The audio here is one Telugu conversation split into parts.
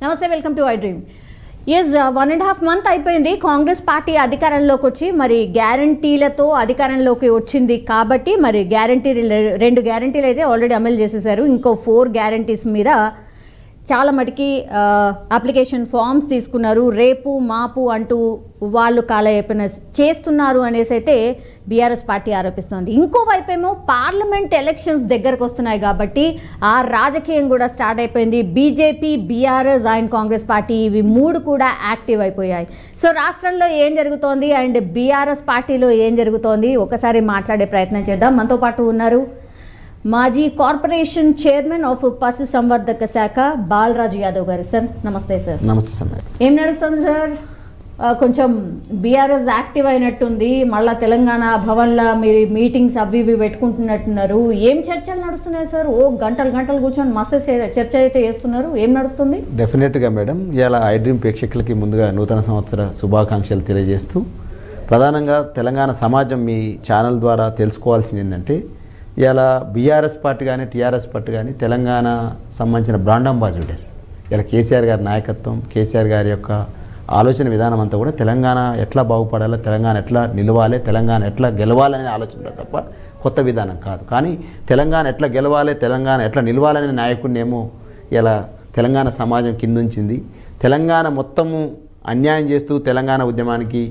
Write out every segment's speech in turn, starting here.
నమస్తే, welcome to I dream. Yes, 1.5 month అయిపోయింది కాంగ్రెస్ పార్టీ అధికారంలోకి వచ్చి. మరి గ్యారంటీలతో అధికారంలోకి వచ్చింది కాబట్టి మరి రెండు గ్యారంటీలు అయితే ఆల్రెడీ అమలు చేసేసారు. ఇంకో 4 గ్యారంటీస్ మీద చాలా మటుకి అప్లికేషన్ ఫామ్స్ తీసుకున్నారు. రేపు మాపు అంటూ వాళ్ళు కాలయాపన చేస్తున్నారు అనేసి అయితే బీఆర్ఎస్ పార్టీ ఆరోపిస్తోంది. ఇంకోవైపు ఏమో పార్లమెంట్ ఎలక్షన్స్ దగ్గరకు వస్తున్నాయి కాబట్టి ఆ రాజకీయం కూడా స్టార్ట్ అయిపోయింది. BJP, BRS and Congress party ఇవి 3 కూడా యాక్టివ్ అయిపోయాయి. సో రాష్ట్రంలో ఏం జరుగుతోంది అండ్ బీఆర్ఎస్ పార్టీలో ఏం జరుగుతోంది ఒకసారి మాట్లాడే ప్రయత్నం చేద్దాం. మనతో పాటు ఉన్నారు మాజీ కార్పొరేషన్ చైర్మన్ ఆఫ్ పశు సంవర్ధక శాఖ బాలరాజు యాదవ్ గారు. సార్ నమస్తే. సార్ నమస్తే సార్. ఏం నడుస్తుంది సార్? కొంచెం బీఆర్ఎస్ యాక్టివ్ అయినట్టుంది. మళ్ళీ తెలంగాణ భవన్లో మీరు మీటింగ్స్ అవి ఇవి పెట్టుకుంటున్నట్టున్నారు. ఏం చర్చలు నడుస్తున్నాయి సార్? గంటలు కూర్చొని మస్తు చర్చ అయితే చేస్తున్నారు. ఏం నడుస్తుంది? డెఫినెట్గా మేడం, ఇలా ఐ డ్రీమ్ ప్రేక్షకులకి ముందుగా నూతన సంవత్సర శుభాకాంక్షలు తెలియజేస్తూ, ప్రధానంగా తెలంగాణ సమాజం మీ ఛానల్ ద్వారా తెలుసుకోవాల్సింది ఏంటంటే, ఇలా బీఆర్ఎస్ పార్టీ కానీ టీఆర్ఎస్ పార్టీ కానీ తెలంగాణ సంబంధించిన బ్రాండ్ అంబాసిడర్ ఇలా కేసీఆర్ గారి నాయకత్వం, కేసీఆర్ గారి యొక్క ఆలోచన విధానం అంతా కూడా తెలంగాణ ఎట్లా బాగుపడాలో, తెలంగాణ ఎట్లా నిలవాలి, తెలంగాణ ఎట్లా గెలవాలనే ఆలోచన తప్ప కొత్త విధానం కాదు. కానీ తెలంగాణ ఎట్లా గెలవాలి, తెలంగాణ ఎట్లా నిలవాలనే నాయకుడిని ఏమో ఇలా తెలంగాణ సమాజం కిందుంచింది. తెలంగాణ మొత్తము అన్యాయం చేస్తూ తెలంగాణ ఉద్యమానికి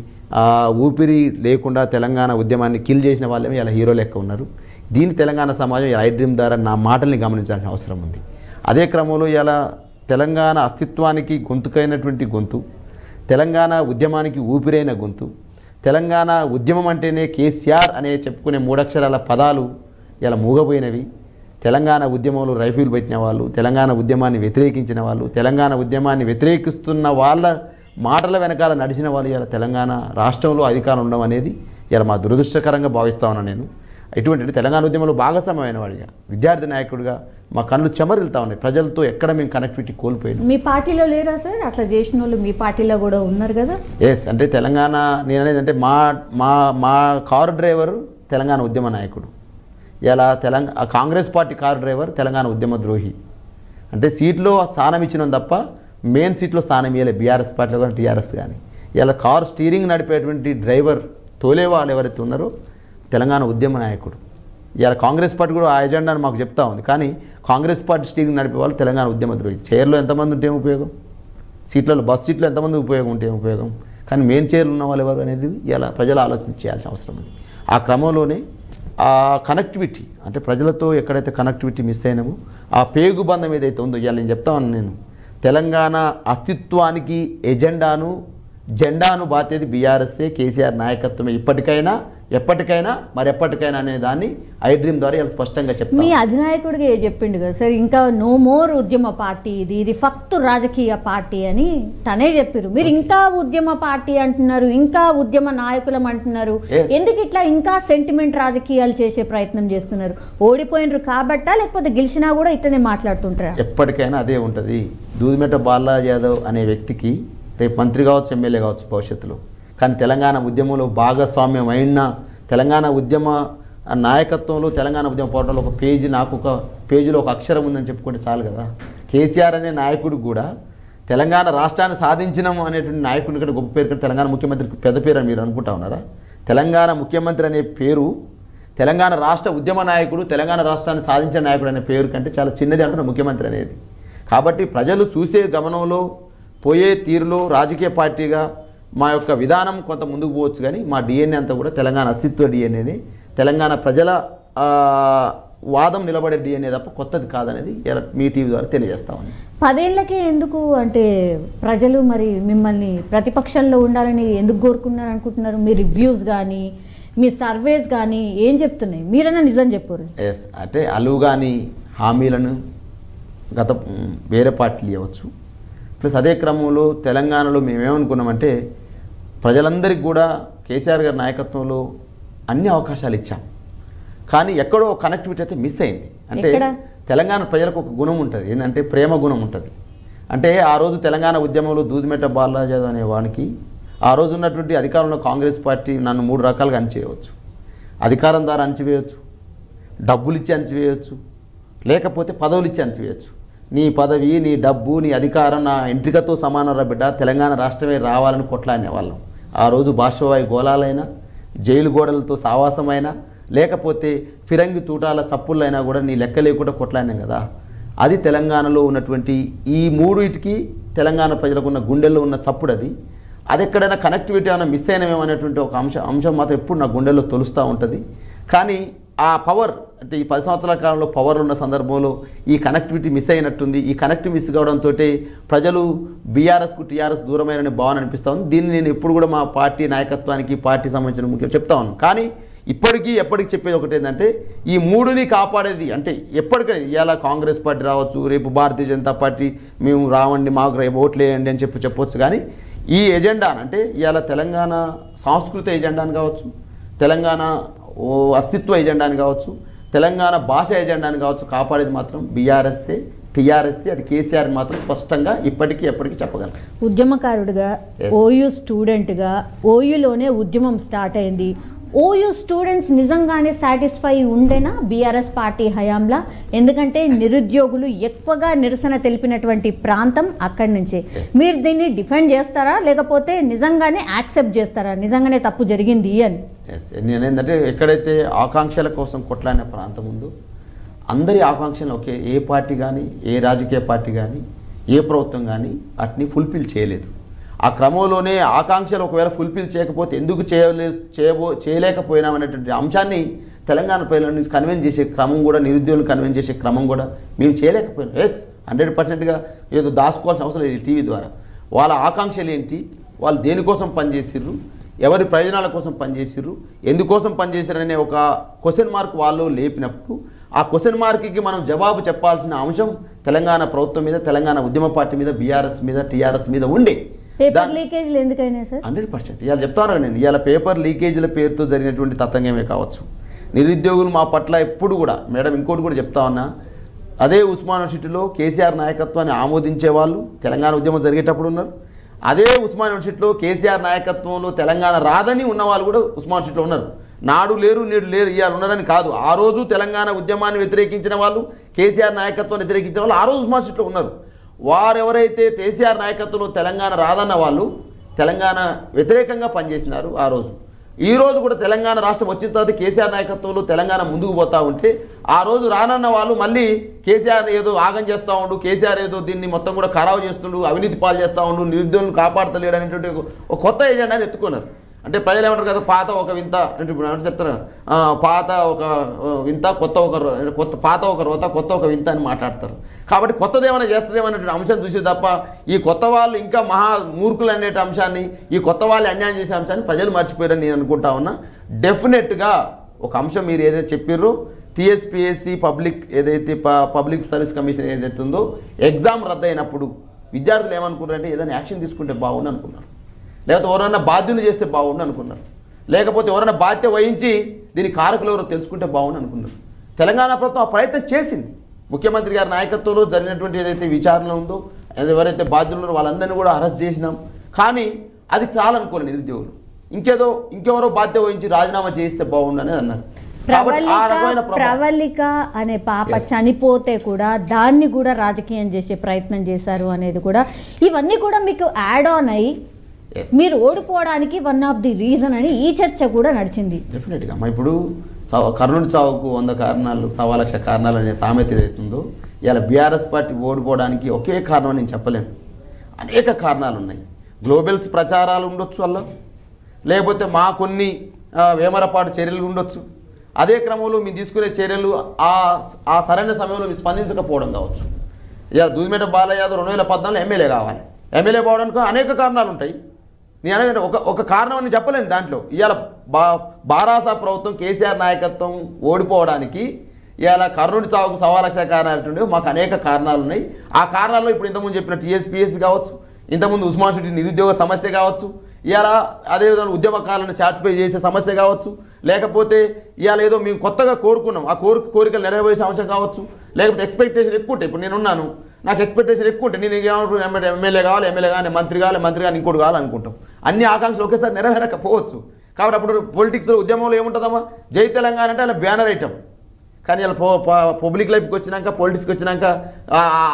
ఊపిరి లేకుండా తెలంగాణ ఉద్యమాన్ని కిల్ చేసిన వాళ్ళేమో ఇలా హీరో లెక్క ఉన్నారు. దీన్ని తెలంగాణ సమాజం ఐ డ్రీమ్ ద్వారా నా మాటల్ని గమనించాల్సిన అవసరం ఉంది. అదే క్రమంలో ఇలా తెలంగాణ అస్తిత్వానికి గొంతుకైనటువంటి గొంతు, తెలంగాణ ఉద్యమానికి ఊపిరైన గొంతు, తెలంగాణ ఉద్యమం అంటేనే కేసీఆర్ అనే చెప్పుకునే 3 అక్షరాల పదాలు ఇలా మూగపోయినవి. తెలంగాణ ఉద్యమంలో రైఫిల్ పెట్టిన వాళ్ళు, తెలంగాణ ఉద్యమాన్ని వ్యతిరేకించిన వాళ్ళు, తెలంగాణ ఉద్యమాన్ని వ్యతిరేకిస్తున్న వాళ్ళ మాటల వెనకాల నడిచిన వాళ్ళు ఇలా తెలంగాణ రాష్ట్రంలో అధికారం ఉండడం అనేది ఇలా మా దురదృష్టకరంగా భావిస్తా ఉన్నాను నేను. ఇటువంటి తెలంగాణ ఉద్యమంలో భాగస్వామ్యమైన వాడిగా, విద్యార్థి నాయకుడిగా మా కళ్ళు చెమరిల్తా ఉన్నాయి. ప్రజలతో ఎక్కడ మేము కనెక్టివిటీ కోల్పోయింది. మీ పార్టీలో లేరా సార్ అట్లా చేసిన వాళ్ళు? మీ పార్టీలో కూడా ఉన్నారు కదా. ఎస్, అంటే తెలంగాణ నేను అనేది అంటే మా కారు డ్రైవరు తెలంగాణ ఉద్యమ నాయకుడు. ఇలా Congress party car driver Telangana ఉద్యమ ద్రోహి. అంటే సీట్లో స్థానం ఇచ్చినాం తప్ప మెయిన్ సీట్లో స్థానం ఇవ్వలేదు బీఆర్ఎస్ పార్టీలో కానీ టీఆర్ఎస్ కానీ. ఇలా కారు స్టీరింగ్ నడిపేటువంటి డ్రైవర్ తోలే వాళ్ళు ఎవరైతే ఉన్నారో తెలంగాణ ఉద్యమ నాయకుడు. ఇలా కాంగ్రెస్ పార్టీ కూడా ఆ ఎజెండాను మాకు చెప్తా ఉంది. కానీ కాంగ్రెస్ పార్టీ స్టీరింగ్ నడిపే వాళ్ళు తెలంగాణ ఉద్యమ ద్రోహి. చైర్లో ఎంతమంది ఉంటే ఉపయోగం, సీట్లలో బస్ సీట్లో ఎంతమంది ఉపయోగం ఉంటే ఉపయోగం, కానీ మెయిన్ చైర్లు ఉన్న వాళ్ళు ఎవరు అనేది ఇలా ప్రజలు ఆలోచన చేయాల్సిన అవసరం ఉంది. ఆ క్రమంలోనే ఆ కనెక్టివిటీ అంటే ప్రజలతో ఎక్కడైతే కనెక్టివిటీ మిస్ అయినామో ఆ పేగుబంధం ఏదైతే ఉందో ఇవాళ నేను చెప్తా ఉన్నాను. నేను తెలంగాణ అస్తిత్వానికి జెండాను బాతేది బీఆర్ఎస్ఏ, కేసీఆర్ నాయకత్వమే ఎప్పటికైనా మరెప్పటికైనా అనే దాన్ని ఐ డ్రీమ్ ద్వారా ఇలా స్పష్టంగా చెప్తాను. మీ అధినాయకుడిగా చెప్పిండు కదా సార్, ఇంకా నో మోర్ ఉద్యమ పార్టీ, ఇది ఫక్త్ రాజకీయ పార్టీ అని తనే చెప్పారు. మీరు ఇంకా ఉద్యమ పార్టీ అంటున్నారు, ఇంకా ఉద్యమ నాయకులం అంటున్నారు. ఎందుకు ఇట్లా ఇంకా సెంటిమెంట్ రాజకీయాలు చేసే ప్రయత్నం చేస్తున్నారు? ఓడిపోయినరు కాబట్టా లేకపోతే గెలిచినా కూడా ఇట్లనే మాట్లాడుతుంటారా? ఎప్పటికైనా అదే ఉంటుంది. దూదిమెట్ట బాలరాజు యాదవ్ అనే వ్యక్తికి రేపు మంత్రి కావచ్చు, ఎమ్మెల్యే కావచ్చు భవిష్యత్తులో. కానీ తెలంగాణ ఉద్యమంలో భాగస్వామ్యం అయిన తెలంగాణ ఉద్యమ నాయకత్వంలో, తెలంగాణ ఉద్యమ పోరాటంలో ఒక పేజీ, నాకు ఒక పేజీలో ఒక అక్షరం ఉందని చెప్పుకుంటే చాలు కదా. కేసీఆర్ అనే నాయకుడికి కూడా తెలంగాణ రాష్ట్రాన్ని సాధించినాం అనేటువంటి నాయకుడి కంటే గొప్ప పేరు కంటే తెలంగాణ ముఖ్యమంత్రికి పెద్ద పేరు అని మీరు అనుకుంటా ఉన్నారా? తెలంగాణ ముఖ్యమంత్రి అనే పేరు తెలంగాణ రాష్ట్ర ఉద్యమ నాయకుడు, తెలంగాణ రాష్ట్రాన్ని సాధించిన నాయకుడు అనే పేరు కంటే చాలా చిన్నది అంటున్నారు ముఖ్యమంత్రి అనేది. కాబట్టి ప్రజలు చూసే గమనంలో, పోయే తీరులో రాజకీయ పార్టీగా మా యొక్క విధానం కొంత ముందుకు పోవచ్చు. కానీ మా డిఎన్ఏ అంతా కూడా తెలంగాణ అస్తిత్వ డిఎన్ఏని, తెలంగాణ ప్రజల వాదం నిలబడే డిఎన్ఏ తప్ప కొత్తది కాదనేది మీ టీవీ ద్వారా తెలియజేస్తామని. 10 ఏళ్లకే ఎందుకు అంటే ప్రజలు మరి మిమ్మల్ని ప్రతిపక్షంలో ఉండాలని ఎందుకు కోరుకున్నారు అనుకుంటున్నారు? మీ రివ్యూస్ కానీ మీ సర్వేస్ కానీ ఏం చెప్తున్నాయి? మీరన్నా నిజం చెప్పారు. ఎస్, అంటే అలువు కానీ హామీలను గత వేరే పార్టీలు ఇవ్వచ్చు. ప్లస్ అదే క్రమంలో తెలంగాణలో మేమేమనుకున్నామంటే ప్రజలందరికీ కూడా కేసీఆర్ గారి నాయకత్వంలో అన్ని అవకాశాలు ఇచ్చాం. కానీ ఎక్కడో కనెక్టివిటీ అయితే మిస్ అయింది. అంటే తెలంగాణ ప్రజలకు ఒక గుణం ఉంటుంది, ఏంటంటే ప్రేమ గుణం ఉంటుంది. అంటే ఆ రోజు తెలంగాణ ఉద్యమంలో దూదిమెట్ట బాలరాజు యాదవ్ అనే వానికి ఆ రోజు ఉన్నటువంటి అధికారంలో కాంగ్రెస్ పార్టీ నన్ను 3 రకాలుగా అణచివేయవచ్చు. అధికారం ద్వారా అణచివేయవచ్చు, డబ్బులు ఇచ్చి అణచివేయవచ్చు, లేకపోతే పదవులు ఇచ్చి అణచివేయవచ్చు. నీ పదవి, నీ డబ్బు, నీ అధికారం నా ఎంట్రికతో సమానం బిడ్డ, తెలంగాణ రాష్ట్రమే రావాలని కొట్లాడినే వాళ్ళం. ఆ రోజు బాష్పవాయు గోళాలైనా, జైలు గోడలతో సావాసమైనా, లేకపోతే ఫిరంగి తూటాల చప్పుళ్ళైనా కూడా నీ లెక్క లేకుండా కొట్లాడినాం కదా. అది తెలంగాణలో ఉన్నటువంటి ఈ మూడింటికి తెలంగాణ ప్రజలకు ఉన్న గుండెల్లో ఉన్న చప్పుడు. అది ఎక్కడైనా కనెక్టివిటీ ఏమైనా మిస్ అయినమేమనేటువంటి ఒక అంశం మాత్రం ఎప్పుడు నా గుండెల్లో తొలుస్తూ ఉంటుంది. కానీ ఆ పవర్ అంటే ఈ 10 సంవత్సరాల కాలంలో పవర్ ఉన్న సందర్భంలో ఈ కనెక్టివిటీ మిస్ అయినట్టుంది. ఈ కనెక్టివిటీ మిస్ కావడంతో ప్రజలు బీఆర్ఎస్కు టీఆర్ఎస్ దూరమైన భావన అనిపిస్తూ ఉంది. దీన్ని నేను ఎప్పుడు కూడా మా పార్టీ నాయకత్వానికి, పార్టీ సంబంధించిన ముఖ్యం చెప్తా ఉన్నాను. కానీ ఇప్పటికీ ఎప్పటికి చెప్పేది ఒకటి ఏంటంటే ఈ మూడుని కాపాడేది అంటే ఎప్పటికైనా ఇవాళ కాంగ్రెస్ పార్టీ రావచ్చు, రేపు భారతీయ జనతా పార్టీ మేము రావండి మాకు రేపు ఓట్లు వేయండి అని చెప్పొచ్చు. కానీ ఈ ఎజెండాను అంటే ఇవాళ తెలంగాణ సాంస్కృతిక ఎజెండాను కావచ్చు, తెలంగాణ అస్తిత్వ ఎజెండాని కావచ్చు, తెలంగాణ భాష ఎజెండాని కావచ్చు, కాపాడేది మాత్రం బీఆర్ఎస్ఏ, టీఆర్ఎస్ఏ. అది కేసీఆర్ మాత్రం స్పష్టంగా ఇప్పటికీ ఎప్పటికీ చెప్పగలరు. ఉద్యమకారుడిగా, ఓయూ స్టూడెంట్గా, ఓయూలోనే ఉద్యమం స్టార్ట్ అయింది. ఓయూ స్టూడెంట్స్ నిజంగానే సాటిస్ఫై ఉండేనా బీఆర్ఎస్ పార్టీ హయాంలా? ఎందుకంటే నిరుద్యోగులు ఎక్కువగా నిరసన తెలిపినటువంటి ప్రాంతం అక్కడి నుంచే. మీరు దీన్ని డిఫెండ్ చేస్తారా, లేకపోతే నిజంగానే యాక్సెప్ట్ చేస్తారా నిజంగానే తప్పు జరిగింది అని? నేనేంటంటే ఎక్కడైతే ఆకాంక్షల కోసం కొట్లాడిన ప్రాంతం ఉందో అందరి ఆకాంక్షలు ఒకే, ఏ పార్టీ కానీ, ఏ రాజకీయ పార్టీ కానీ, ఏ ప్రభుత్వం కానీ వాటిని ఫుల్ఫిల్ చేయలేదు. ఆ క్రమంలోనే ఆకాంక్షలు ఒకవేళ ఫుల్ఫిల్ చేయకపోతే ఎందుకు చేయలేకపోయినామనేటువంటి అంశాన్ని తెలంగాణ ప్రజలను కన్విన్స్ చేసే క్రమం కూడా, నిరుద్యోగులు కన్విన్స్ చేసే క్రమం కూడా మేము చేయలేకపోయినాం. 100%గా ఏదో దాచుకోవాల్సిన అవసరం లేదు. టీవీ ద్వారా వాళ్ళ ఆకాంక్షలు ఏంటి, వాళ్ళు దేనికోసం పనిచేసిర్రు, ఎవరి ప్రయోజనాల కోసం పనిచేసిర్రు, ఎందుకోసం పనిచేశారనే ఒక క్వశ్చన్ మార్క్ వాళ్ళు లేపినప్పుడు ఆ క్వశ్చన్ మార్క్కి మనం జవాబు చెప్పాల్సిన అంశం తెలంగాణ ప్రభుత్వం మీద, తెలంగాణ ఉద్యమ పార్టీ మీద, బీఆర్ఎస్ మీద, టీఆర్ఎస్ మీద ఉండే. పేపర్ లీకేజ్లు ఎందుకైనా సార్? 100% ఇవాళ చెప్తాను నేను. ఇవాళ పేపర్ లీకేజీల పేరుతో జరిగినటువంటి తతంగమే కావచ్చు. నిరుద్యోగులు మా పట్ల ఎప్పుడు కూడా, మేడం ఇంకోటి కూడా చెప్తా ఉన్నా, అదే ఉస్మాన్ యూనివర్సిటీలో కేసీఆర్ నాయకత్వాన్ని ఆమోదించే వాళ్ళు తెలంగాణ ఉద్యమం జరిగేటప్పుడు ఉన్నారు. అదే ఉస్మాన్ యూనివర్సిటీలో కేసీఆర్ నాయకత్వంలో తెలంగాణ రాదని ఉన్న వాళ్ళు కూడా ఉస్మాన్ యూనివర్సిటీలో ఉన్నారు. నాడు లేరు నేడు లేరు ఇవాళ ఉన్నారని కాదు. ఆ రోజు తెలంగాణ ఉద్యమాన్ని వ్యతిరేకించిన వాళ్ళు, కేసీఆర్ నాయకత్వాన్ని వ్యతిరేకించిన వాళ్ళు ఆ రోజు ఉస్మాన్ యూనివర్సిటీలో ఉన్నారు. వారెవరైతే కేసీఆర్ నాయకత్వంలో తెలంగాణ రాదన్న వాళ్ళు తెలంగాణ వ్యతిరేకంగా పనిచేసినారు ఆ రోజు. ఈ రోజు కూడా తెలంగాణ రాష్ట్రం వచ్చిన తర్వాత కేసీఆర్ నాయకత్వంలో తెలంగాణ ముందుకు పోతా ఉంటే ఆ రోజు రానన్న వాళ్ళు మళ్ళీ కేసీఆర్ ఏదో ఆగం చేస్తూ ఉండు, కేసీఆర్ ఏదో దీన్ని మొత్తం కూడా ఖరాబు చేస్తుండు, అవినీతి పాలు చేస్తూ ఉండు, నిరుద్యోగులను కాపాడతలేడు అనేటువంటి ఒక కొత్త ఎజెండాని ఎత్తుకున్నారు. అంటే ప్రజలు ఏమంటారు కదా, పాత ఒక వింత అంటే ఇప్పుడు చెప్తారు, పాత ఒక వింత, పాత ఒక రోత, కొత్త ఒక వింత అని మాట్లాడతారు. కాబట్టి కొత్తది ఏమైనా చేస్తుందేమనేటువంటి అంశం చూసి తప్ప ఈ కొత్త వాళ్ళు ఇంకా మహా మూర్ఖులు అనే అంశాన్ని, ఈ కొత్త వాళ్ళు అన్యాయం చేసే అంశాన్ని ప్రజలు మర్చిపోయారని నేను అనుకుంటా ఉన్నా. డెఫినెట్గా ఒక అంశం మీరు ఏదైతే చెప్పారో, టీఎస్పీఎస్సీ పబ్లిక్ సర్వీస్ కమిషన్ ఏదైతే ఉందో ఎగ్జామ్ రద్దయినప్పుడు విద్యార్థులు ఏమనుకున్నారంటే ఏదైనా యాక్షన్ తీసుకుంటే బాగుండు అనుకున్నారు, లేకపోతే ఎవరైనా బాధ్యుని చేస్తే బాగుండు అనుకున్నారు, లేకపోతే ఎవరైనా బాధ్యత వహించి దీని కారకులు ఎవరో తెలుసుకుంటే బాగుండు అనుకున్నారు. తెలంగాణ ప్రభుత్వం ఆ ప్రయత్నం చేసింది. ముఖ్యమంత్రి గారి నాయకత్వంలో జరిగినటువంటి ఏదైతే విచారణ ఉందో, ఎవరైతే బాధ్యులు ఉన్నారో వాళ్ళందరినీ కూడా అరెస్ట్ చేసినాం. కానీ అది చాలనుకోలేదు నిరుద్యోగులు. ఇంకెవరో బాధ్యత వహించి రాజీనామా చేస్తే బాగుండు అనేది అన్నారు. ప్రవళిక అనే పాప చనిపోతే కూడా దాన్ని కూడా రాజకీయం చేసే ప్రయత్నం చేశారు అనేది కూడా, ఇవన్నీ కూడా మీకు యాడ్ ఆన్ అయ్యి మీరు ఓడిపోవడానికి వన్ ఆఫ్ ది రీజన్ అని ఈ చర్చ కూడా నడిచింది. డెఫినెట్గా ఇప్పుడు కర్ణుడి చావుకు 100 కారణాలు, 1,000,000 కారణాలు అనే సామెత ఏదైతుందో ఇలా బీఆర్ఎస్ పార్టీ ఓడిపోవడానికి ఒకే కారణం నేను చెప్పలేను. అనేక కారణాలు ఉన్నాయి. గ్లోబల్స్ ప్రచారాలు ఉండొచ్చు వల్ల, లేకపోతే మా కొన్ని వేమరపాటు చర్యలు ఉండొచ్చు. అదే క్రమంలో మీరు తీసుకునే చర్యలు ఆ సరైన సమయంలో మీరు స్పందించకపోవడం కావచ్చు. ఇలా దూదిమేట బాలయ్య యాదవ్ 2014 ఎమ్మెల్యే కావాలి. ఎమ్మెల్యే పోవడానికి అనేక కారణాలు ఉంటాయి. నేను అనేది ఒక కారణం అని చెప్పలేను. దాంట్లో ఇవాళ బారాస ప్రభుత్వం కేసీఆర్ నాయకత్వం ఓడిపోవడానికి ఇవాళ కర్ణుడి చావుకు 1,000,000 కారణాలు మాకు అనేక కారణాలు ఉన్నాయి. ఆ కారణాల్లో ఇప్పుడు ఇంతకుముందు చెప్పిన టీఎస్పీఎస్సీ కావచ్చు, ఇంతకుముందు ఉస్మాన్ యూనివర్సిటీ నిరుద్యోగ సమస్య కావచ్చు, ఇవాళ అదేవిధంగా ఉద్యమకాలను సాటిస్ఫై చేసే సమస్య కావచ్చు, లేకపోతే ఇవాళ ఏదో మేము కొత్తగా కోరుకున్నాం ఆ కోరికలు నెరవేర్చే అంశం కావచ్చు, లేకపోతే ఎక్స్పెక్టేషన్ ఎక్కువ ఉంటాయి. ఇప్పుడు నేనున్నాను, నాకు ఎక్స్పెక్టేషన్ ఎక్కువ ఉంటాయి. నేను ఏమంటారు ఎమ్మెల్యే కావాలి, మంత్రి కావాలి ఇంకోటి కావాలనుకుంటాం. అన్ని ఆకాంక్షలు ఒకేసారి నెరవేరకపోవచ్చు. కాబట్టి అప్పుడు పొలిటిక్స్లో ఉద్యమంలో ఏముంటుందమ్మా, జై తెలంగాణ అంటే అలా బ్యానర్ ఐటమ్. కానీ ఇలా పబ్లిక్ లైఫ్కి వచ్చినాక పొలిటిక్స్కి వచ్చినాక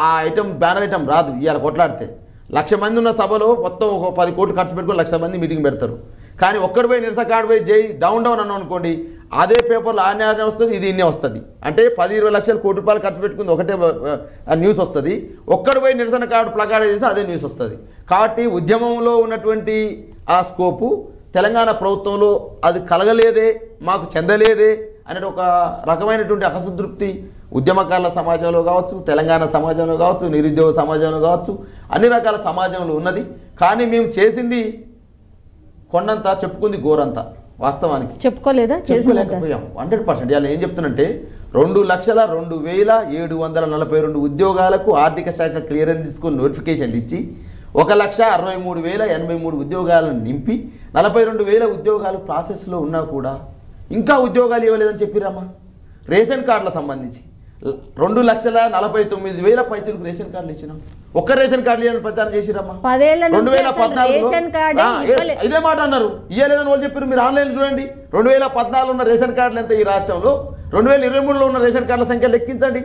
ఆ ఐటమ్ బ్యానర్ ఐటమ్ రాదు. ఇవాళ కొట్లాడితే 1,00,000 మంది ఉన్న సభలో మొత్తం ఒక 10 కోట్లు ఖర్చు పెట్టుకొని 1,00,000 మంది మీటింగ్ పెడతారు. కానీ ఒక్కడి పోయి నిరసన కాడు పోయి జై డౌన్ అన్నాం అనుకోండి, అదే పేపర్లో ఆనే వస్తుంది, ఇది ఇన్నే వస్తుంది. అంటే 10-20 లక్షల కోటి రూపాయలు ఖర్చు పెట్టుకుంది ఒకటే న్యూస్ వస్తుంది. ఒక్కడి పోయి నిరసన కార్డు ప్లగాడ చేస్తే అదే న్యూస్ వస్తుంది. కాబట్టి ఉద్యమంలో ఉన్నటువంటి ఆ స్కోపు తెలంగాణ ప్రభుత్వంలో అది కలగలేదే, మాకు చెందలేదే అనే ఒక రకమైనటువంటి అసంతృప్తి ఉద్యమకారుల సమాజంలో కావచ్చు, తెలంగాణ సమాజంలో కావచ్చు, నిరుద్యోగ సమాజంలో కావచ్చు, అన్ని రకాల సమాజంలో ఉన్నది. కానీ మేము చేసింది కొండంత, చెప్పుకుంది గోరంతా. వాస్తవానికి చెప్పుకోలేకపోయాం 100%. ఇలా ఏం చెప్తున్నంటే 2,02,742 ఉద్యోగాలకు ఆర్థిక శాఖ క్లియరెన్స్ తీసుకొని నోటిఫికేషన్లు ఇచ్చి 1,63,083 ఉద్యోగాలను నింపి 42,000 ఉద్యోగాలు ప్రాసెస్లో ఉన్నా కూడా ఇంకా ఉద్యోగాలు ఇవ్వలేదని చెప్పిరమ్మా. రేషన్ కార్డులకు సంబంధించి 2,49,000 పైసలకు రేషన్ కార్డులు ఇచ్చినాం. ఒక్క రేషన్ కార్డులు ఇవ్వాలని ప్రచారం చేసిరమ్మా. 2014 ఇదే మాట అన్నారు, ఇవ్వలేదని వాళ్ళు చెప్పారు. మీరు ఆన్లైన్ చూడండి. 2014 ఉన్న రేషన్ కార్డులు ఎంత ఈ రాష్ట్రంలో, 2023లో ఉన్న రేషన్ కార్డుల సంఖ్య లెక్కించండి.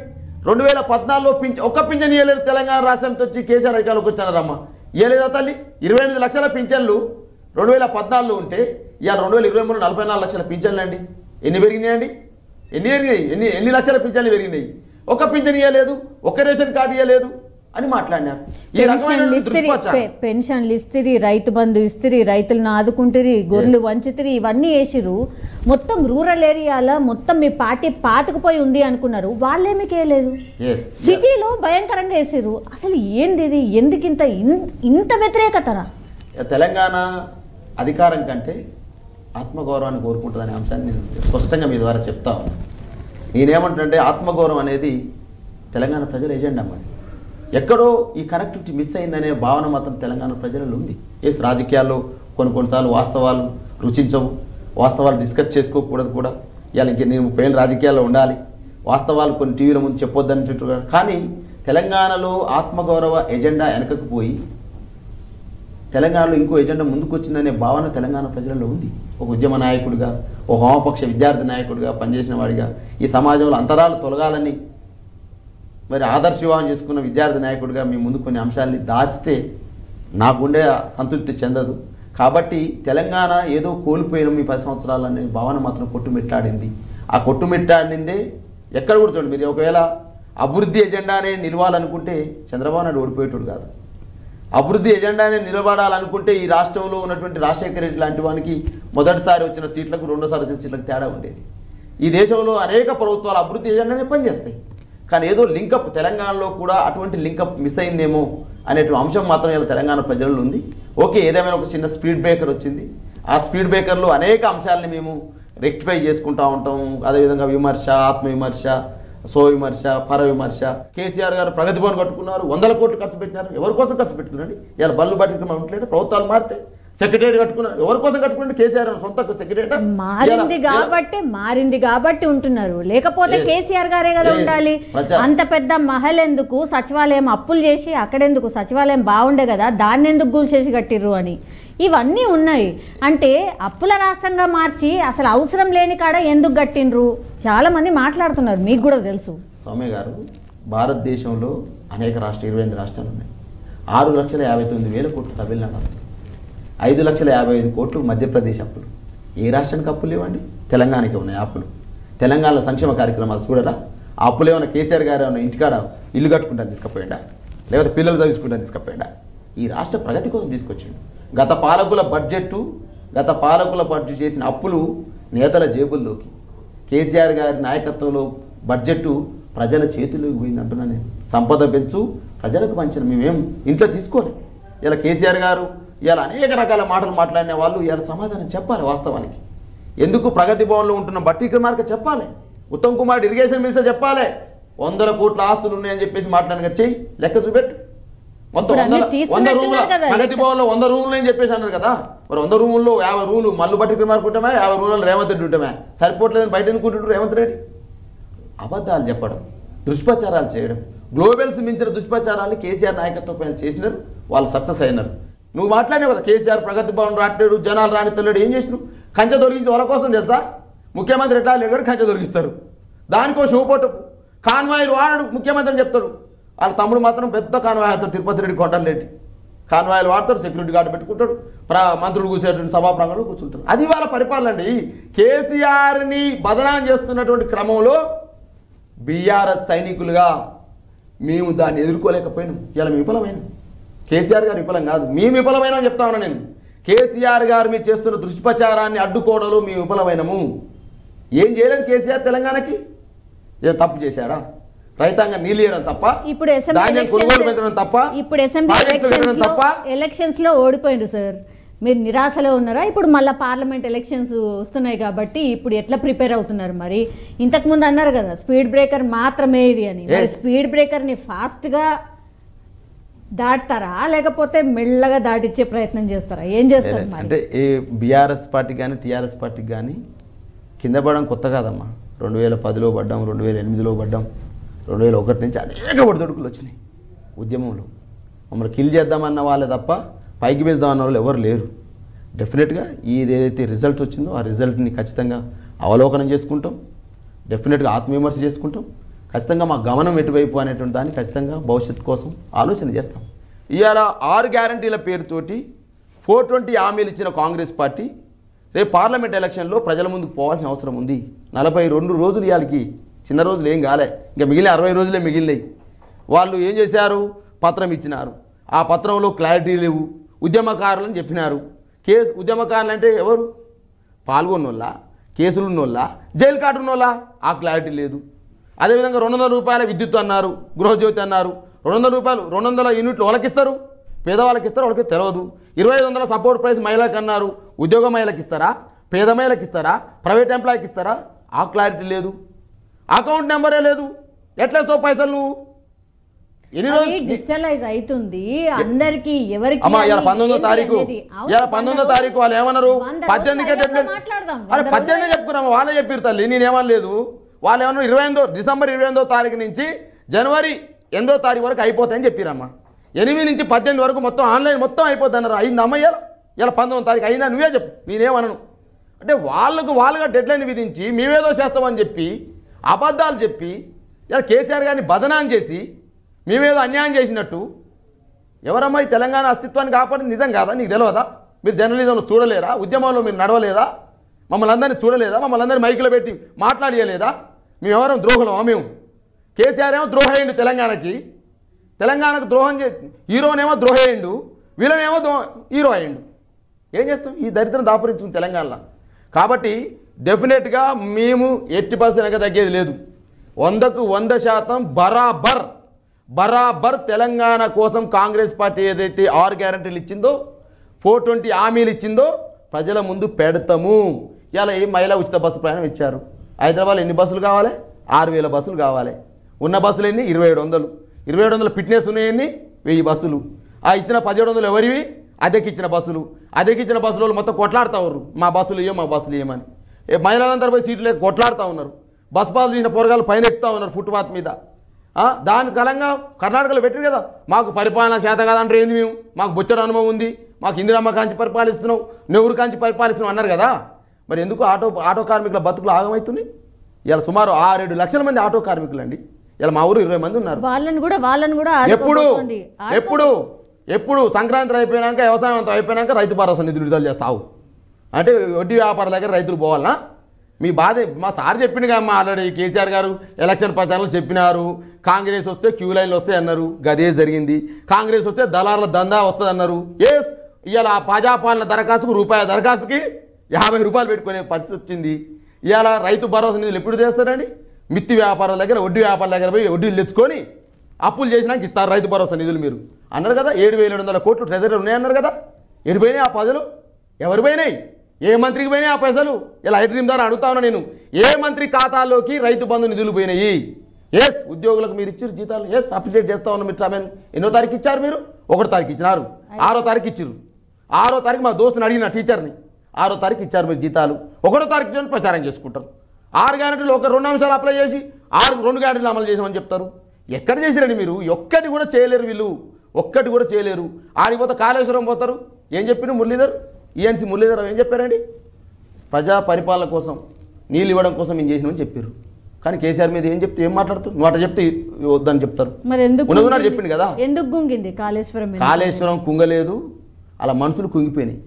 2014లో ఒక్క పింఛన్ ఇవ్వలేదు. తెలంగాణ రాష్ట్రంతో వచ్చి కేసీఆర్ అధికారులకు వచ్చారమ్మా, ఇవ్వలేదా తల్లి? 28 లక్షల పింఛన్లు 2014లో ఉంటే ఇవాళ 2023లో 44 లక్షల పింఛన్లు అండి. ఎన్ని పెరిగినాయండి? ఎన్ని లక్షల పింఛన్లు పెరిగినాయి? ఒక్క పింఛన్ ఇవ్వలేదు, ఒక్క రేషన్ కార్డు ఇవ్వలేదు అని మాట్లాడినారు. పెన్షన్లు ఇస్తిరి, రైతు బంధు ఇస్తిరి, రైతులను ఆదుకుంటురి, గొర్రెలు వంచుతిరి, ఇవన్నీ వేసిరు. మొత్తం రూరల్ ఏరియాలో మొత్తం మీ పార్టీ పాతుకుపోయి ఉంది అనుకున్నారు, వాళ్ళేమికేయలేదు. సిటీలో భయంకరంగా వేసిరు. అసలు ఏంది ఇది? ఎందుకు ఇంత వ్యతిరేకతరా? తెలంగాణ అధికారం కంటే ఆత్మగౌరవాన్ని కోరుకుంటుందనే అంశాన్ని నేను స్పష్టంగా మీ ద్వారా చెప్తా ఉన్నాను. నేనేమంటున్నానంటే ఆత్మగౌరవం అనేది తెలంగాణ ప్రజల ఎజెండా. మరి ఎక్కడో ఈ కనెక్టివిటీ మిస్ అయిందనే భావన మాత్రం తెలంగాణ ప్రజలలో ఉంది. రాజకీయాల్లో కొన్నిసార్లు వాస్తవాలు రుచించవు, వాస్తవాలు డిస్కస్ చేసుకోకూడదు కూడా. ఇవాళ ఇంక నేను 30 ఏళ్ళు రాజకీయాల్లో ఉండాలి, వాస్తవాలు కొన్ని టీవీల ముందు చెప్పొద్దని చుట్టూ. కానీ తెలంగాణలో ఆత్మగౌరవ ఎజెండా వెనకకు పోయి తెలంగాణలో ఇంకో ఎజెండా ముందుకు వచ్చిందనే భావన తెలంగాణ ప్రజలలో ఉంది. ఒక ఉద్యమ నాయకుడిగా, ఒక వామపక్ష విద్యార్థి నాయకుడిగా పనిచేసిన వాడిగా, ఈ సమాజంలో అంతరాలు తొలగాలని మరి ఆదర్శవివాహం చేసుకున్న విద్యార్థి నాయకుడిగా మీ ముందు కొన్ని అంశాలని దాచితే నా గుండె సంతృప్తి చెందదు. కాబట్టి తెలంగాణ ఏదో కోల్పోయిన మీ 10 సంవత్సరాలనే భావన మాత్రం కొట్టుమిట్టాడింది. ఆ కొట్టుమిట్టాడిందే ఎక్కడ కూడా చూడండి. మీరు ఒకవేళ అభివృద్ధి ఎజెండానే నిలవాలనుకుంటే చంద్రబాబు నాయుడు ఓడిపోయేటోడు కాదు. అభివృద్ధి ఎజెండానే నిలబడాలనుకుంటే ఈ రాష్ట్రంలో ఉన్నటువంటి రాజశేఖర రెడ్డి లాంటి వానికి మొదటిసారి వచ్చిన సీట్లకు రెండోసారి వచ్చిన సీట్లకు తేడా ఉండేది. ఈ దేశంలో అనేక ప్రభుత్వాలు అభివృద్ధి ఎజెండానే పనిచేస్తాయి. కానీ ఏదో లింకప్ తెలంగాణలో కూడా అటువంటి లింకప్ మిస్ అయిందేమో అనేటువంటి అంశం మాత్రం ఇలా తెలంగాణ ప్రజల్లో ఉంది. ఓకే, ఏదేమైనా ఒక చిన్న స్పీడ్ బ్రేకర్ వచ్చింది. ఆ స్పీడ్ బ్రేకర్లో అనేక అంశాలని మేము రెక్టిఫై చేసుకుంటూ ఉంటాం. అదేవిధంగా విమర్శ, ఆత్మవిమర్శ, స్వవిమర్శ, పరవిమర్శ. కేసీఆర్ గారు ప్రగతి భవన్ కట్టుకున్నారు, 100 కోట్లు ఖర్చు పెట్టినారు. ఎవరి కోసం ఖర్చు పెట్టుకున్నారండి? ఇలా బళ్ళు బట్టి ఉంటలేదు. ప్రభుత్వాలు మారితే సెక్రటరీ కట్టుకున్నారు. ఎవరి కోసం కట్టుకుంటే కేసీఆర్ సొంత సెక్రటరీ మారింది కాబట్టి ఉంటున్నారు. లేకపోతే కేసీఆర్ గారే కదా ఉండాలి. అంత పెద్ద మహల్ ఎందుకు? సచివాలయం అప్పులు చేసి అక్కడెందుకు? సచివాలయం బాగుండే కదా, దాన్ని ఎందుకు కూల్చేసి కట్టిర్రు అని ఇవన్నీ ఉన్నాయి. అంటే అప్పుల రాష్ట్రంగా మార్చి అసలు అవసరం లేని కాడ ఎందుకు కట్టిండ్రు చాలా మంది మాట్లాడుతున్నారు. మీకు కూడా తెలుసు సౌమ్య గారు, భారతదేశంలో అనేక 28 రాష్ట్రాలు ఉన్నాయి. 6,59,000 కోట్లు తమిళనాడు, 5,55,000 కోట్లు మధ్యప్రదేశ్ అప్పులు. ఏ రాష్ట్రానికి అప్పులు లేవండి? తెలంగాణకి ఉన్నాయి అప్పులు. తెలంగాణలో సంక్షేమ కార్యక్రమాలు చూడరా? ఆ అప్పులు ఏమైనా కేసీఆర్ గారు ఏమైనా ఇంటికాడ ఇల్లు కట్టుకుంటాను తీసుకుపోయాడా, లేకపోతే పిల్లలు చదువుకుంటాను తీసుకుపోయాడా? ఈ రాష్ట్ర ప్రగతి కోసం తీసుకొచ్చిండు. గత పాలకుల బడ్జెట్ చేసిన అప్పులు నేతల జేబుల్లోకి, కేసీఆర్ గారి నాయకత్వంలో బడ్జెట్ ప్రజల చేతుల్లోకి పోయింది అంటున్నా నేను. సంపద పెంచు, ప్రజలకు పంచిన మేమేం ఇంట్లో తీసుకోలే. ఇలా కేసీఆర్ గారు ఇలా అనేక రకాల మాటలు మాట్లాడిన వాళ్ళు ఇలా సమాధానం చెప్పాలి. వాస్తవానికి ఎందుకు ప్రగతి భవన్లో ఉంటున్న బట్టి విక్రమార్క చెప్పాలి, ఉత్తమ్ కుమార్ ఇరిగేషన్ మినిస్టర్ చెప్పాలి. 100 కోట్ల ఆస్తులు ఉన్నాయని చెప్పేసి మాట్లాడిన చెయ్యి లెక్క చూపెట్టు. మొత్తం 100 రూముల ప్రగతి భవన్లో 100 రూములు అని చెప్పేసి అన్నారు కదా. మరి 100 రూముల్లో 50 రూములు మల్లు బట్టి విక్రమార్క ఉంటామా, 50 రూములు రేవంత్ రెడ్డి ఉంటామా? సరిపోవట్లేదని బయట ఎందుకుంటుంటారు రేవంత్ రెడ్డి? అబద్ధాలు చెప్పడం, దుష్ప్రచారాలు చేయడం, గ్లోబల్స్ మించిన దుష్ప్రచారాన్ని కేసీఆర్ నాయకత్వం చేసినారు. వాళ్ళు సక్సెస్ అయినారు. నువ్వు మాట్లాడినావు కదా, కేసీఆర్ ప్రగతి భవన్ రాట్లేడు, జనాలు రానితలేడు. ఏం చేసినావు? కంచె దొరికించి వాళ్ళ కోసం తెలుసా? ముఖ్యమంత్రి ఎట్లా లేడు కంచె దొరికిస్తారు. దానికో షూపోటపు కాన్వాయిలు వాడు ముఖ్యమంత్రి అని చెప్తాడు. వాళ్ళ తమ్ముడు మాత్రం పెద్ద కాన్వాయ్ అవుతాడు, తిరుపతి రెడ్డి కొండలేటి కాన్వాయిలు వాడతాడు, సెక్యూరిటీ గార్డు పెట్టుకుంటాడు, మంత్రులు కూర్చేటువంటి సభా ప్రాంగణంలో కూర్చుంటారు. అది వాళ్ళ పరిపాలన అండి. కేసీఆర్ని బదనాం చేస్తున్నటువంటి క్రమంలో బీఆర్ఎస్ సైనికులుగా మేము దాన్ని ఎదుర్కోలేకపోయినాం. ఇలా మేము విఫలమైన, కేసీఆర్ గారు విఫలం కాదు, మేము విఫలమైన అని చెప్తా ఉన్నా నేను. కేసీఆర్ గారు మీరు చేస్తున్న దుష్ప్రచారాన్ని అడ్డుకోవడంలో మేము విఫలమైనము. ఏం చేయలేదు కేసీఆర్ తెలంగాణకి? ఏం తప్పు చేశాడా? రైతాంగం నీళ్ళు ఇవ్వడం తప్ప, ఇప్పుడు ధాన్యం కొనుగోలు పెంచడం తప్ప, ఇప్పుడు ఎలక్షన్స్ లో ఓడిపోయింది సార్. మీరు నిరాశలో ఉన్నారా? ఇప్పుడు మళ్ళీ పార్లమెంట్ ఎలక్షన్స్ వస్తున్నాయి కాబట్టి ఇప్పుడు ఎట్లా ప్రిపేర్ అవుతున్నారు? మరి ఇంతకు ముందు అన్నారు కదా స్పీడ్ బ్రేకర్ మాత్రమే ఇది అని. మరి స్పీడ్ బ్రేకర్ని ఫాస్ట్గా దాటుతారా లేకపోతే మెల్లగా దాటిచ్చే ప్రయత్నం చేస్తారా? ఏం చేస్తారు? అంటే ఏ బీఆర్ఎస్ పార్టీకి కానీ టీఆర్ఎస్ పార్టీకి కానీ కింద పడడం కొత్త కాదమ్మా. 2010లో పడ్డాం, 2008లో పడ్డాం, 2001 నుంచి అనేక ఒడిదొడుకులు వచ్చినాయి ఉద్యమంలో. మమ్మల్ని కిల్ చేద్దామన్న వాళ్ళే తప్ప పైకి వేద్దామన్న వాళ్ళు ఎవరు లేరు. డెఫినెట్గా ఇది ఏదైతే రిజల్ట్ వచ్చిందో ఆ రిజల్ట్ని ఖచ్చితంగా అవలోకనం చేసుకుంటాం, డెఫినెట్గా ఆత్మవిమర్శ చేసుకుంటాం. ఖచ్చితంగా మా గమనం ఎటువైపు అనేటువంటి దాన్ని ఖచ్చితంగా భవిష్యత్తు కోసం ఆలోచన చేస్తాం. ఇవాళ 6 గ్యారంటీల పేరుతోటి 420 హామీలు ఇచ్చిన కాంగ్రెస్ పార్టీ రేపు పార్లమెంట్ ఎలక్షన్లో ప్రజల ముందుకు పోవాల్సిన అవసరం ఉంది. 42 రోజులు ఇవాళకి చిన్న రోజులు ఏం కాలే, ఇంకా మిగిలిన 60 రోజులే మిగిలినాయి. వాళ్ళు ఏం చేశారు? పత్రం ఇచ్చినారు, ఆ పత్రంలో క్లారిటీ లేవు. ఉద్యమకారులని చెప్పినారు. ఉద్యమకారులు అంటే ఎవరు? పాల్గొన్నోళ్ళ, కేసులు ఉన్నోళ్ళ, జైలు కార్డు ఉన్నోళ్ళ? ఆ క్లారిటీ లేదు. అదేవిధంగా 200 రూపాయల విద్యుత్ అన్నారు, గృహజ్యోతి అన్నారు. 200 రూపాయలు 200 యూనిట్లు వాళ్ళకి ఇస్తారు, పేదవాళ్ళకి ఇస్తారు, వాళ్ళకి తెలియదు. 2500 సపోర్ట్ ప్రైస్ మహిళలకు అన్నారు, ఉద్యోగ మహిళకి ఇస్తారా, పేద మహిళకి ఇస్తారా, ప్రైవేట్ ఎంప్లాయీకి ఇస్తారా? ఆ క్లారిటీ లేదు. అకౌంట్ నెంబరే లేదు. ఎట్లా సో పైసలు నువ్వు ఎన్ని రోజులు డిజిటలైజ్ అవుతుంది అందరికి? ఎవరికి? 19వ తారీఖు వాళ్ళు ఏమన్నారు? 18 చెప్పుకున్నాము, వాళ్ళే చెప్పారు తల్లి, నేనేమనలేదు. వాళ్ళు ఏమన్నా డిసెంబర్ 28వ తారీఖు నుంచి జనవరి 8వ తారీఖు వరకు అయిపోతాయని చెప్పారమ్మా. 8 నుంచి 18 వరకు మొత్తం ఆన్లైన్ మొత్తం అయిపోద్ది అన్నారు. అయిందమ్మ ఇలా 19వ తారీఖు అయిందా? నువ్వే చెప్పు, నేనేమనను. అంటే వాళ్ళుగా డెడ్లైన్ విధించి మేమేదో చేస్తామని చెప్పి అబద్ధాలు చెప్పి ఇలా కేసీఆర్ గారిని బదనాం చేసి మేమేదో అన్యాయం చేసినట్టు. ఎవరమ్మా ఈ తెలంగాణ అస్తిత్వాన్ని కాపాడింది? నిజం కాదా? నీకు తెలియదా? మీరు జర్నలిజంలో చూడలేరా? ఉద్యమంలో మీరు నడవలేదా? మమ్మల్ని అందరినీ చూడలేదా? మమ్మల్ని అందరినీ మైకులో పెట్టి మాట్లాడియలేదా? మేమెవరం ద్రోహులమా? మేము కేసీఆర్ ఏమో ద్రోహేయండు తెలంగాణకు ద్రోహం హీరోనేమో ద్రోహేయండు, వీళ్ళనేమో హీరో అయ్యిండు. ఏం చేస్తాం? ఈ దరిద్రం దాపురించుకుంది తెలంగాణలో. కాబట్టి డెఫినెట్గా మేము ఎట్టి పరిస్థితి వెనక తగ్గేది లేదు. 100కు 100% బరాబర్ తెలంగాణ కోసం కాంగ్రెస్ పార్టీ ఏదైతే 6 గ్యారంటీలు ఇచ్చిందో, 420 హామీలు ఇచ్చిందో ప్రజల ముందు పెడతాము. ఇలా ఏ మహిళా ఉచిత బస్సు ప్రయాణం ఇచ్చారు. హైదరాబాద్లో ఎన్ని బస్సులు కావాలి? 6000 బస్సులు కావాలి. ఉన్న బస్సులు ఎన్ని? 2700 ఫిట్నెస్ ఉన్నాయన్ని 1000 బస్సులు. ఆ ఇచ్చిన 1700 ఎవరివి? అద్దెకిచ్చిన బస్సులు. అద్దెకిచ్చిన బస్సులు మొత్తం కొట్లాడుతూ ఉన్నారు, మా బస్సులు ఇవ్వమని. మహిళలందరూ పోయి సీట్లు లేక కొట్లాడుతూ ఉన్నారు. బస్ పాలు తీసిన పోరగాళ్ళు పైన ఎక్కుతూ ఉన్నారు ఫుట్పాత్ మీద. దాని కాలంగా కర్ణాటకలో పెట్టారు కదా, మాకు పరిపాలన చేత కాదంటే ఏంది, మేము మాకు బొచ్చడ అనుభవం ఉంది, మాకు ఇందిరమ్మ కాంచి పరిపాలిస్తున్నావు, నెహ్రూ కాంచి పరిపాలిస్తున్నావు అన్నారు కదా. మరి ఎందుకు ఆటో కార్మికుల బతుకులు ఆగమవుతున్నాయి? ఇలా సుమారు 6-7 లక్షల మంది ఆటో కార్మికులు అండి. ఇలా మా ఊరు 20 మంది ఉన్నారు. వాళ్ళని కూడా ఎప్పుడు సంక్రాంతి అయిపోయినాక, వ్యవసాయం అంతా అయిపోయినాక రైతు భరోసా నిధులు విడుదల చేస్తావు అంటే వడ్డీ వ్యాపార దగ్గర రైతులు పోవాలనా? మీ బాధ మా సార్ చెప్పింది కమ్మా. ఆల్రెడీ కేసీఆర్ గారు ఎలక్షన్ ప్రచారంలో చెప్పినారు, కాంగ్రెస్ వస్తే క్యూ లైన్లు వస్తాయి అన్నారు, గదే జరిగింది. కాంగ్రెస్ వస్తే దళారుల దందా వస్తుంది అన్నారు. ఇవాళ ప్రజాపాలన దరఖాస్తుకు దరఖాస్తుకి 50 రూపాయలు పెట్టుకునే పరిస్థితి వచ్చింది. ఇవాళ రైతు భరోసా నిధులు ఎప్పుడు చేస్తారండి? మిత్తి వ్యాపారాల దగ్గర, వడ్డీ వ్యాపారాల దగ్గర పోయి వడ్డీలు తెచ్చుకొని అప్పులు చేసినాక ఇస్తారు రైతు భరోసా నిధులు. మీరు అన్నారు కదా 7,700 కోట్లు ట్రెజరీ ఉన్నాయన్నారు కదా. ఎడిపోయినాయి ఆ పదలు? ఎవరు పోయినాయి? ఏ మంత్రికి పోయినాయి ఆ పైసలు? ఇలా ఐటీఎం ద్వారా అడుగుతా ఉన్నా నేను. ఏ మంత్రి ఖాతాలోకి రైతు బంధు నిధులు పోయినాయి? ఉద్యోగులకు మీరు ఇచ్చారు జీతాలు, అప్రిషియేట్ చేస్తా ఉన్నా. మీరు సమయం ఎన్నో తారీఖు ఇచ్చారు? మీరు 1వ తారీఖు ఇచ్చినారు, 6వ తారీఖు ఇచ్చారు. 6వ తారీఖు మా దోస్తుని అడిగిన టీచర్ని, 6వ తారీఖు ఇచ్చారు మీరు జీతాలు. 1వ తారీఖు ప్రచారం చేసుకుంటారు. 6 గ్యారెంటీలు 2 అంశాలు అప్లై చేసి 2 గ్యారెంటీలు అమలు చేసామని చెప్తారు. ఎక్కడ చేసిరండి మీరు? ఒక్కటి కూడా చేయలేరు వీళ్ళు, ఒక్కటి కూడా చేయలేరు. ఆడిపోతే కాళేశ్వరం పోతారు. ఏం చెప్పిండు మురళీధర్? ఈఎన్సీ మురళీధర్ ఏం చెప్పారండి? ప్రజా పరిపాలన కోసం, నీళ్ళు ఇవ్వడం కోసం ఏం చేసినామని చెప్పారు. కానీ కేసీఆర్ మీద ఏం చెప్తే ఏం మాట్లాడుతారు? నువ్వు అట్లా చెప్తే వద్దని చెప్తారు. మరి ఎందుకు ఉన్నది చెప్పింది కదా, ఎందుకు గుంగింది కాళేశ్వరం? కాళేశ్వరం కుంగలేదు, అలా మనుషులు కుంగిపోయినాయి,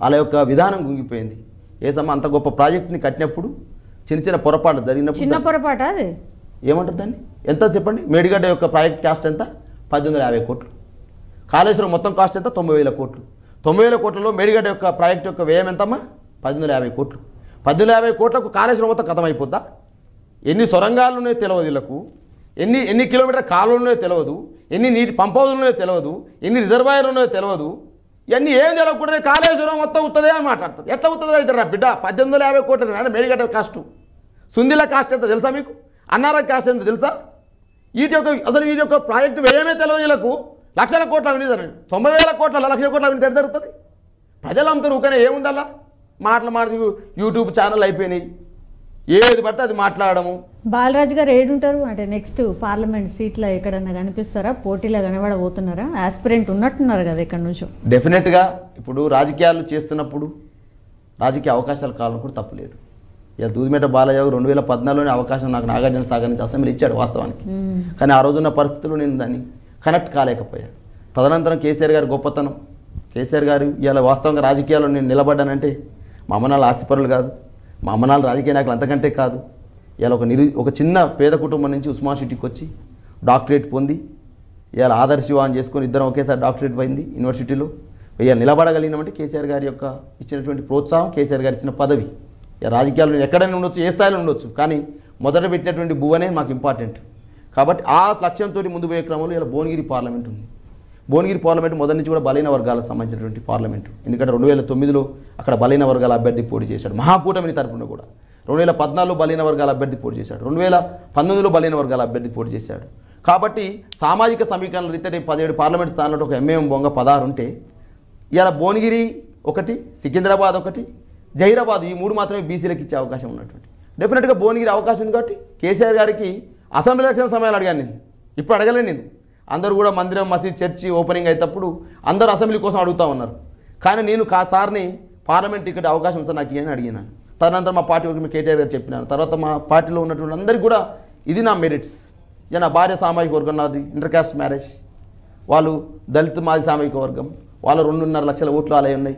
వాళ్ళ యొక్క విధానం కుంగిపోయింది. ఏసమ్మ అంత గొప్ప ప్రాజెక్ట్ని కట్టినప్పుడు చిన్న చిన్న పొరపాటు జరిగినప్పుడు, చిన్న పొరపాటు అది ఏమంటారు దాన్ని? ఎంత చెప్పండి? మేడిగడ్డ యొక్క ప్రాజెక్ట్ కాస్ట్ ఎంత? 1850 కోట్లు. కాళేశ్వరం మొత్తం కాస్ట్ ఎంత? 90,000 కోట్లు. 90,000 కోట్లలో మేడిగడ్డ యొక్క ప్రాజెక్ట్ యొక్క వ్యయం ఎంతమ్మా? 1850 కోట్లు. 1850 కోట్లకు కాళేశ్వరం మొత్తం కథం అయిపోద్దా? ఎన్ని సొరంగాలు ఉన్నాయో తెలియదు వీళ్ళకు, ఎన్ని కిలోమీటర్ కాలువలు ఉన్నాయో తెలియదు, ఎన్ని నీటి పంప్ హౌజులు ఉన్నాయో తెలియదు, ఎన్ని రిజర్వాయర్లు ఉన్నాయో తెలియదు. ఇవన్నీ ఏం తెలియకుండా కాళేశ్వరం మొత్తం అవుతుంది అని మాట్లాడతారు. ఎట్లా అవుతుంది అవుతారా బిడ్డ? 1850 కోట్లు నాన్న మేడిగడ్డ కాస్ట్. సుందిల కాస్ట్ ఎంత తెలుసా మీకు? అన్నారం కాస్ట్ ఎంత తెలుసా? వీటి యొక్క ప్రాజెక్టు వ్యయమే తెలియదు వీళ్ళకు. లక్షల కోట్ల అవినీతి, 90,000 కోట్ల లక్షల కోట్ల అవినీతి ఎట్లా జరుగుతుంది? ప్రజలు అమ్ముతారు ఊకనే ఏముందల్లా? మాటలు యూట్యూబ్ ఛానల్ అయిపోయినాయి, ఏది పడితే అది మాట్లాడము. బాలరాజు గారు ఏడుంటారు అంటే నెక్స్ట్ పార్లమెంట్ సీట్లో ఎక్కడన్నా కనిపిస్తారా? పోటీలో కనబడబోతున్నారా? ఆస్పిరెంట్ ఉన్నట్టున్నారు కదా ఇక్కడ నుంచి. డెఫినెట్గా ఇప్పుడు రాజకీయాలు చేస్తున్నప్పుడు రాజకీయ అవకాశాలు కావాలని కూడా తప్పులేదు. ఇక దూదిమేట బాలయ్య 2014లోనే అవకాశం నాకు నాగార్జున సాగర్ నుంచి అసెంబ్లీ ఇచ్చాడు వాస్తవానికి. కానీ ఆ రోజున్న పరిస్థితుల్లో నేను దాన్ని కనెక్ట్ కాలేకపోయాను. తదనంతరం కేసీఆర్ గారి గొప్పతనం, కేసీఆర్ గారు ఇవాళ వాస్తవంగా రాజకీయాల్లో నేను నిలబడ్డానంటే మా అమ్మనాలు ఆస్తిపరులు కాదు, మా అమ్మనాలు రాజకీయ నాయకులు అంతకంటే కాదు. ఇవాళ ఒక చిన్న పేద కుటుంబం నుంచి ఉస్మాన్ సిటీకి వచ్చి డాక్టరేట్ పొంది ఇవాళ ఆదర్శవాన్ చేసుకొని ఇద్దరం ఒకేసారి డాక్టరేట్ పోయింది యూనివర్సిటీలో. ఇవాళ నిలబడగలిగినామంటే కేసీఆర్ గారి యొక్క ఇచ్చినటువంటి ప్రోత్సాహం, కేసీఆర్ గారు ఇచ్చిన పదవి. ఇక రాజకీయాల్లో ఎక్కడైనా ఉండొచ్చు, ఏ స్థాయిలో ఉండొచ్చు, కానీ మొదట పెట్టినటువంటి భువనే మాకు ఇంపార్టెంట్. కాబట్టి ఆ లక్ష్యంతో ముందు పోయే క్రమంలో ఇలా భువనగిరి పార్లమెంట్ ఉంది. భువనగిరి పార్లమెంట్ మొదటి నుంచి కూడా బలైన వర్గాలకు సంబంధించినటువంటి పార్లమెంటు. ఎందుకంటే 2009లో అక్కడ బలైన వర్గాల అభ్యర్థి పోటీ చేశాడు, మహాకూటమిని తరపున కూడా. 2014లో బలైన వర్గాల అభ్యర్థి పోటీ చేశాడు, 2019లో బలైన వర్గాల అభ్యర్థి పోటీ చేశాడు. కాబట్టి సామాజిక సమీకరణల రీత్యా 17 పార్లమెంట్ స్థానాల్లో ఒక ఎంఏఎం బొంగ 16 ఉంటే ఇవాళ భువనగిరి ఒకటి, సికింద్రాబాద్ ఒకటి, జహీరాబాద్, ఈ 3 మాత్రమే బీసీలకు ఇచ్చే అవకాశం ఉన్నటువంటి. డెఫినెట్గా భువనగిరి అవకాశం ఉంది. కాబట్టి కేసీఆర్ గారికి అసెంబ్లీ ఎలక్షన్ సమయాలు అడిగాను నేను, ఇప్పుడు అడగలేను నేను. అందరూ కూడా మందిరం, మసీద్, చర్చి ఓపెనింగ్ అయ్యేటప్పుడు అందరూ అసెంబ్లీ కోసం అడుగుతూ ఉన్నారు. కానీ నేను సార్ని పార్లమెంట్ టికెట్ అవకాశం ఇస్తే నాకు ఏమని అడిగినాను. తదనంతరం మా పార్టీ ఒక కేటీఆర్ గారు చెప్పినాను. తర్వాత మా పార్టీలో ఉన్నటువంటి అందరికీ కూడా ఇది నా మెరిట్స్. ఇక నా భార్య సామాజిక వర్గం, నాది ఇంటర్ కాస్ట్ మ్యారేజ్, వాళ్ళు దళిత మాది సామాజిక వర్గం, వాళ్ళ 2.5 లక్షల ఓట్లు అలా ఉన్నాయి.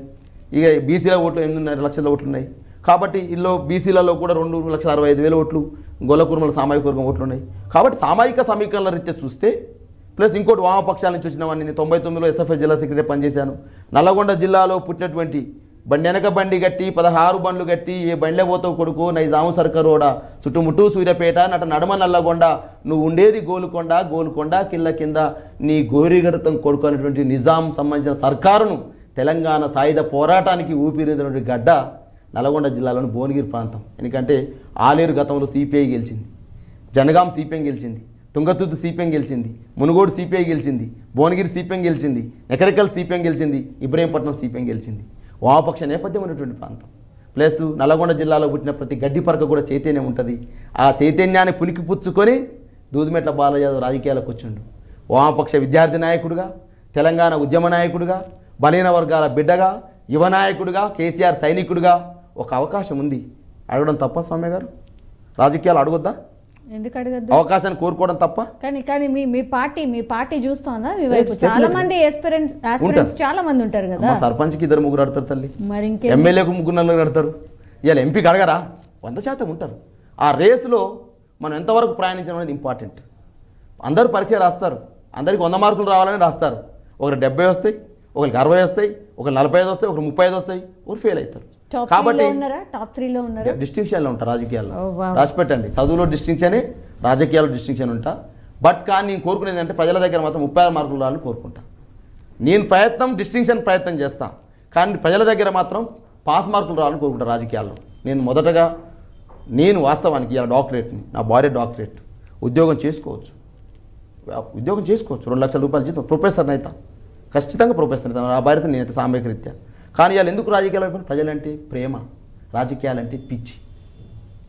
ఇక బీసీల ఓట్లు 8.5 లక్షల ఓట్లు ఉన్నాయి. కాబట్టి ఇల్లో బీసీలలో కూడా 2,65,000 ఓట్లు, గొల్లకుర్మల సామాజిక వర్గం ఓట్లు ఉన్నాయి. కాబట్టి సామాజిక సమీకరణల రీత్యా చూస్తే ప్లస్ ఇంకోటి వామపక్షాల నుంచి వచ్చిన వాడిని 99లో ఎస్ఎఫ్ఐ జిల్లా సెక్రటరీ పనిచేశాను. నల్లగొండ జిల్లాలో పుట్టినటువంటి వెనక బండి గట్టి 16 బండ్లు గట్టి ఏ బండ్లే పోతావు కొడుకు నైజాము సర్కరోడ చుట్టుముట్టు సూర్యపేట నడమ నల్లగొండ నువ్వు ఉండేది గోలుకొండ కిల్ల కింద నీ గోరిగడతం కొడుకు అనేటువంటి నిజాం సంబంధించిన సర్కారును తెలంగాణ సాయుధ పోరాటానికి ఊపిరినటువంటి గడ్డ నల్గొండ జిల్లాలోని భువనగిరి ప్రాంతం. ఎందుకంటే ఆలేరు గతంలో సిపిఐ గెలిచింది, జనగాం సిపిఎం గెలిచింది, తుంగతుర్తి సిపిఎం గెలిచింది, మునుగోడు సిపిఐ గెలిచింది, భువనగిరి సిపిఎం గెలిచింది, ఎకరికల్ సిపిఎం గెలిచింది, ఇబ్రహీంపట్నం సిపిఎం గెలిచింది. వామపక్ష నేపథ్యం ఉన్నటువంటి ప్రాంతం. ప్లస్ నల్గొండ జిల్లాలో పుట్టిన ప్రతి గడ్డి పరక కూడా చైతన్యం ఉంటుంది. ఆ చైతన్యాన్ని పులికి పుచ్చుకొని దూదిమెట్ల బాలయ్య రాజకీయాలకు వచ్చిండు. వామపక్ష విద్యార్థి నాయకుడిగా, తెలంగాణ ఉద్యమ నాయకుడిగా, బలహీన వర్గాల బిడ్డగా, యువ నాయకుడిగా, కేసీఆర్ సైనికుడిగా ఒక అవకాశం ఉంది. అడగడం తప్ప స్వామి గారు? రాజకీయాలు అడగొద్దా? ఎందుకు అడగద్దు? అవకాశాన్ని కోరుకోవడం తప్ప? కానీ మీ పార్టీ చూస్తోందా? మీ వైపు చాలా మంది ఆస్పిరెంట్స్ చాలా మంది ఉంటారు కదా. సర్పంచ్కి 2-3 అడతారు తల్లి, మరి ఇంకే ఎమ్మెల్యేకు 3-4 అడతారు. ఇవాళ ఎంపీకి అడగరా? 100% ఉంటారు. ఆ రేసులో మనం ఎంతవరకు ప్రయాణించడం అనేది ఇంపార్టెంట్. అందరూ పరీక్ష రాస్తారు, అందరికి 100 మార్కులు రావాలని రాస్తారు. ఒకరు 70 వస్తాయి, ఒకరికి 60 వస్తాయి, ఒకరు 45 వస్తాయి, ఒకరు 35 వస్తాయి, ఒకరు ఫెయిల్ అవుతారు. కాబట్టి టాప్ 3లో ఉన్నారా? డిస్టింక్షన్లో ఉంటారు రాజకీయాల్లో. రాసి పెట్టండి, చదువులో డిస్టింక్షన్, రాజకీయాల్లో డిస్టింక్షన్ ఉంటా. బట్ కానీ నేను కోరుకునేది అంటే ప్రజల దగ్గర మాత్రం 36 మార్కులు రావాలని కోరుకుంటా. నేను డిస్టింక్షన్ ప్రయత్నం చేస్తా, కానీ ప్రజల దగ్గర మాత్రం పాస్ మార్కులు రావాలని కోరుకుంటా రాజకీయాల్లో. నేను మొదటగా వాస్తవానికి ఇలా డాక్టరేట్ని, నా భార్య డాక్టరేట్, ఉద్యోగం చేసుకోవచ్చు 2 లక్షల రూపాయలు జీతం, ప్రొఫెసర్ని అవుతా, ఖచ్చితంగా ప్రొఫెసర్ అవుతాను. నా భార్యతో నేనైతే సాంఘిక రీత్యా. కానీ ఇవాళ ఎందుకు రాజకీయాలు అయిపోయినా? ప్రజలంటే ప్రేమ, రాజకీయాలంటే పిచ్చి.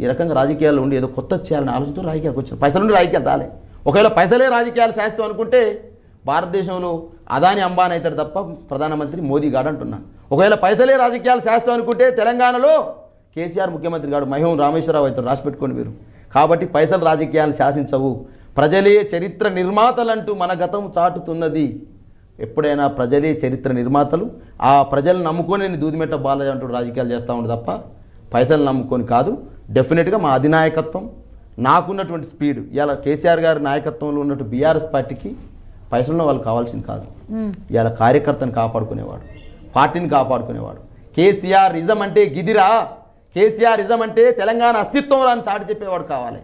ఈ రకంగా రాజకీయాల్లో ఉండి ఏదో కొత్త చేయాలని ఆలోచనతో రాజకీయాలకు వచ్చాను. పైసలు ఉండి రాజకీయాలు రాలే. ఒకవేళ పైసలే రాజకీయాలు శాస్త్రం అనుకుంటే భారతదేశంలో అదాని అంబానీ అవుతాడు తప్ప ప్రధానమంత్రి మోదీ గాడు అంటున్నా. ఒకవేళ పైసలే రాజకీయాలు శాస్త్రం అనుకుంటే తెలంగాణలో కేసీఆర్ ముఖ్యమంత్రి గాడు, మహిళ రామేశ్వరరావు అవుతాడు. రాసి పెట్టుకోండి మీరు. కాబట్టి పైసలు రాజకీయాలు శాసించవు. ప్రజలే చరిత్ర నిర్మాతలంటూ మన గతం చాటుతున్నది. ఎప్పుడైనా ప్రజలే చరిత్ర నిర్మాతలు. ఆ ప్రజలను నమ్ముకొని నేను దూదిమెట్ట బాలయ్య అంటూ రాజకీయాలు చేస్తూ ఉండు తప్ప పైసలు నమ్ముకొని కాదు. డెఫినెట్గా మా అధినాయకత్వం, నాకున్నటువంటి స్పీడ్, ఇలా కేసీఆర్ గారి నాయకత్వంలో ఉన్నట్టు బీఆర్ఎస్ పార్టీకి పైసలను వాళ్ళు కావాల్సింది కాదు. ఇలా కార్యకర్తను కాపాడుకునేవాడు, పార్టీని కాపాడుకునేవాడు. కేసీఆర్ ఇజం అంటే గిదిరా, కేసీఆర్ ఇజం అంటే తెలంగాణ అస్తిత్వం అని చాటి చెప్పేవాడు కావాలి.